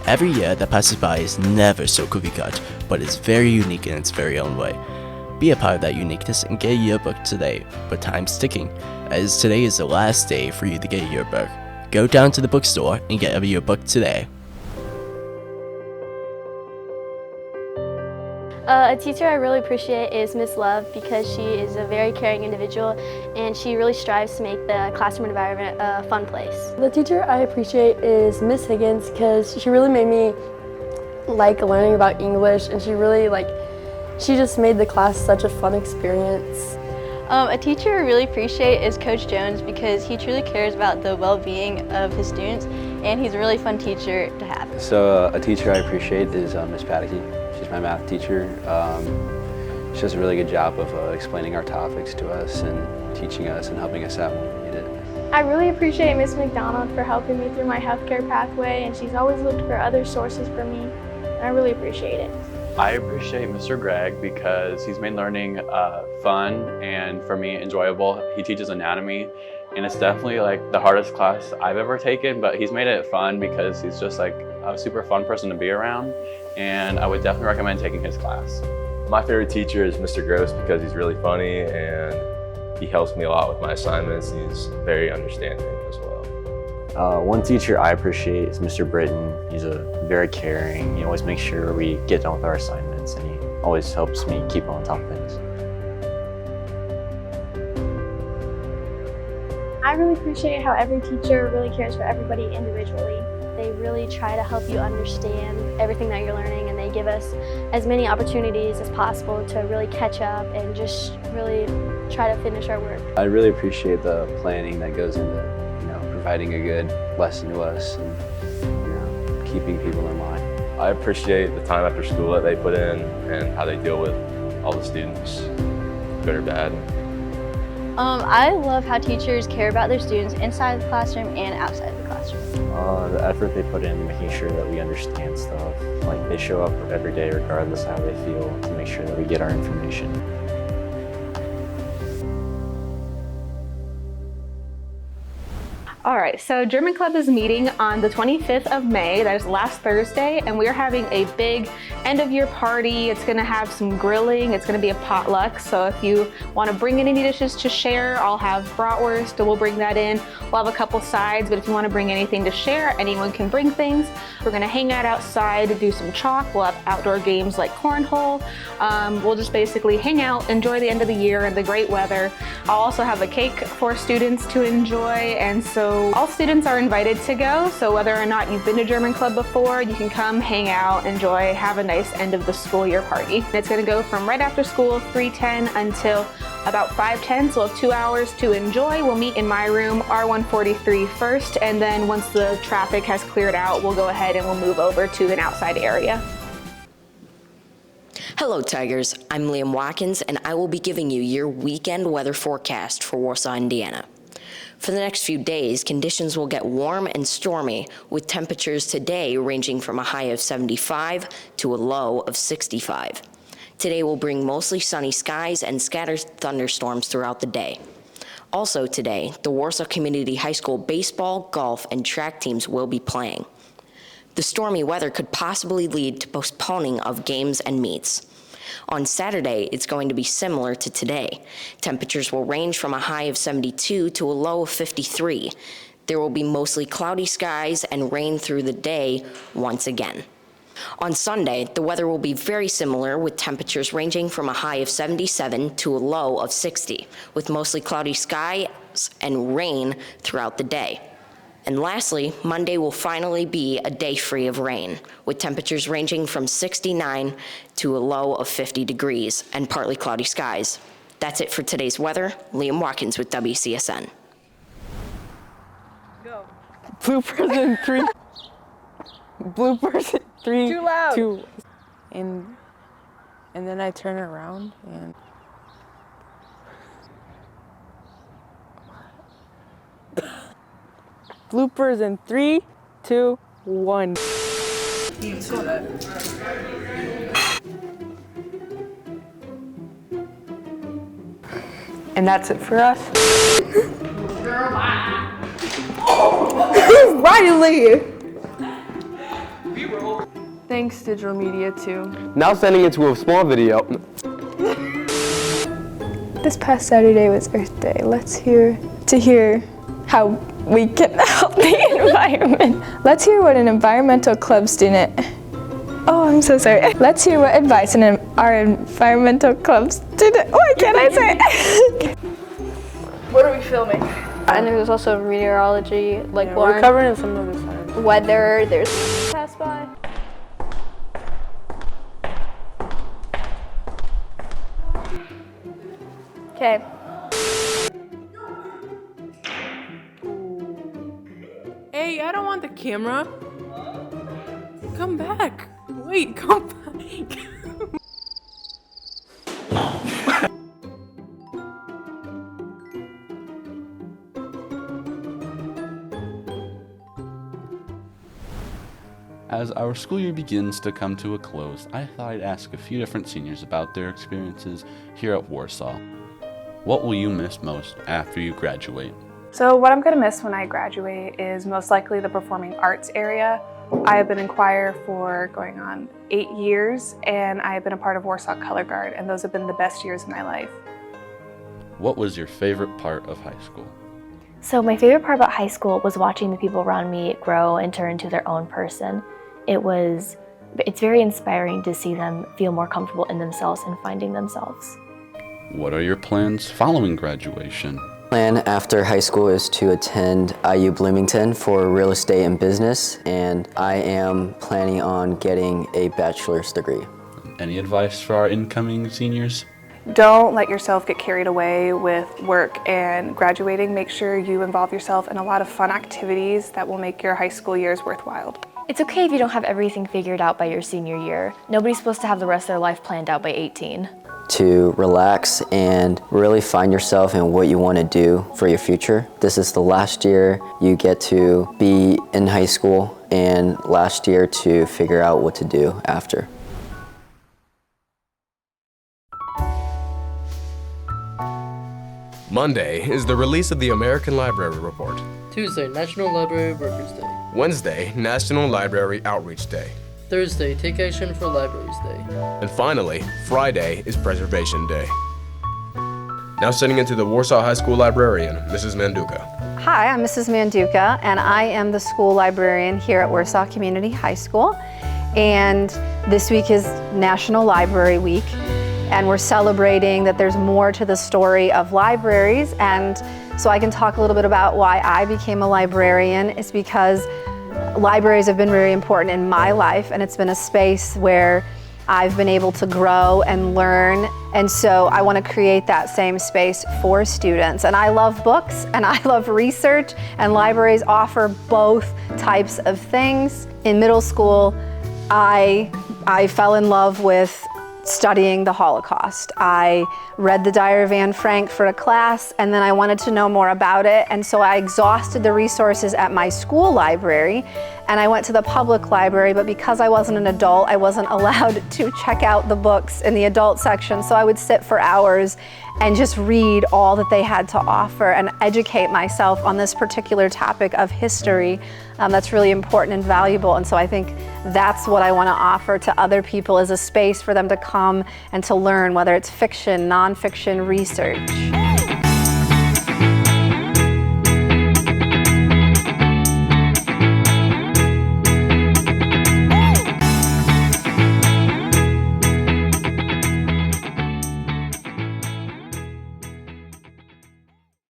Every year that passes by is never so cookie cut, but it's very unique in its very own way. Be a part of that uniqueness and get a yearbook today, but time's ticking, as today is the last day for you to get a yearbook. Go down to the bookstore and get a yearbook today. A teacher I really appreciate is Miss Love because she is a very caring individual and she really strives to make the classroom environment a fun place. The teacher I appreciate is Miss Higgins because she really made me like learning about English, and she just made the class such a fun experience. A teacher I really appreciate is Coach Jones because he truly cares about the well-being of his students and he's a really fun teacher to have. So a teacher I appreciate is Miss Pataky. She's my math teacher. She does a really good job of explaining our topics to us and teaching us and helping us out when we need it. I really appreciate Miss McDonald for helping me through my healthcare pathway, and she's always looked for other sources for me, and I really appreciate it. I appreciate Mr. Gregg because he's made learning fun and, for me, enjoyable. He teaches anatomy, and it's definitely like the hardest class I've ever taken, but he's made it fun because he's just like a super fun person to be around, and I would definitely recommend taking his class. My favorite teacher is Mr. Gross because he's really funny and he helps me a lot with my assignments. He's very understanding as well. One teacher I appreciate is Mr. Britton. He's very caring. He always makes sure we get done with our assignments, and he always helps me keep on top of things. I really appreciate how every teacher really cares for everybody individually. They really try to help you understand everything that you're learning, and they give us as many opportunities as possible to really catch up and just really try to finish our work. I really appreciate the planning that goes into providing a good lesson to us and keeping people in line. I appreciate the time after school that they put in and how they deal with all the students, good or bad. I love how teachers care about their students inside the classroom and outside the classroom. The effort they put in making sure that we understand stuff. Like, they show up every day regardless of how they feel to make sure that we get our information. All right, so German Club is meeting on the 25th of May, that is last Thursday, and we're having a big end of year party. It's gonna have some grilling, it's gonna be a potluck, so if you wanna bring in any dishes to share, I'll have bratwurst, we'll bring that in. We'll have a couple sides, but if you wanna bring anything to share, anyone can bring things. We're gonna hang out outside, do some chalk, we'll have outdoor games like cornhole. We'll just basically hang out, enjoy the end of the year and the great weather. I'll also have a cake for students to enjoy, and so all students are invited to go, so whether or not you've been to German Club before, you can come, hang out, enjoy, have a nice end of the school year party. It's gonna go from right after school, 3:10 until about 5:10, so we'll have 2 hours to enjoy. We'll meet in my room, R143 first, and then once the traffic has cleared out, we'll go ahead and we'll move over to an outside area. Hello Tigers, I'm Liam Watkins, and I will be giving you your weekend weather forecast for Warsaw, Indiana. For the next few days, conditions will get warm and stormy, with temperatures today ranging from a high of 75 to a low of 65. Today will bring mostly sunny skies and scattered thunderstorms throughout the day. Also today, the Warsaw Community High School baseball, golf, and track teams will be playing. The stormy weather could possibly lead to postponing of games and meets. On Saturday, it's going to be similar to today. Temperatures will range from a high of 72 to a low of 53. There will be mostly cloudy skies and rain through the day once again. On Sunday, the weather will be very similar, with temperatures ranging from a high of 77 to a low of 60, with mostly cloudy skies and rain throughout the day. And lastly, Monday will finally be a day free of rain, with temperatures ranging from 69 to a low of 50 degrees and partly cloudy skies. That's it for today's weather. Liam Watkins with WCSN. Go. Bloopers in 3. Bloopers in 3. Too loud. 2. And then I turn around and. Bloopers in 3, 2, 1. And that's it for us. Riley! Thanks, digital media, too. Now sending it to a small video. This past Saturday was Earth Day. Let's hear how we can help the environment. Let's hear what an environmental club student. Oh, I'm so sorry. Let's hear what advice our environmental club student. Why can't I say it? What are we filming? And there's also meteorology, like We're covering some of the science. weather. There's pass by. Okay. Hey, I don't want the camera. Come back. Wait, come back. As our school year begins to come to a close, I thought I'd ask a few different seniors about their experiences here at Warsaw. What will you miss most after you graduate? So what I'm going to miss when I graduate is most likely the performing arts area. I have been in choir for going on 8 years, and I have been a part of Warsaw Color Guard, and those have been the best years of my life. What was your favorite part of high school? So my favorite part about high school was watching the people around me grow and turn into their own person. It's very inspiring to see them feel more comfortable in themselves and finding themselves. What are your plans following graduation? Plan after high school is to attend IU Bloomington for real estate and business, and I am planning on getting a bachelor's degree. Any advice for our incoming seniors? Don't let yourself get carried away with work and graduating. Make sure you involve yourself in a lot of fun activities that will make your high school years worthwhile. It's okay if you don't have everything figured out by your senior year. Nobody's supposed to have the rest of their life planned out by 18. To relax and really find yourself in what you want to do for your future. This is the last year you get to be in high school, and last year to figure out what to do after. Monday is the release of the American Library Report. Tuesday, National Library Workers' Day. Wednesday, National Library Outreach Day. Thursday, Take Action for Libraries Day. And finally, Friday is Preservation Day. Now sending it to the Warsaw High School librarian, Mrs. Manduka. Hi, I'm Mrs. Manduka, and I am the school librarian here at Warsaw Community High School. And this week is National Library Week, and we're celebrating that there's more to the story of libraries. And so I can talk a little bit about why I became a librarian. It's because libraries have been very important in my life, and it's been a space where I've been able to grow and learn. And so I want to create that same space for students. And I love books and I love research, and libraries offer both types of things. In middle school, I fell in love with studying the Holocaust. I read the Diary of Anne Frank for a class, and then I wanted to know more about it, and so I exhausted the resources at my school library, and I went to the public library, but because I wasn't an adult, I wasn't allowed to check out the books in the adult section, so I would sit for hours and just read all that they had to offer and educate myself on this particular topic of history that's really important and valuable. And so I think that's what I want to offer to other people, is a space for them to come and to learn, whether it's fiction, nonfiction, research.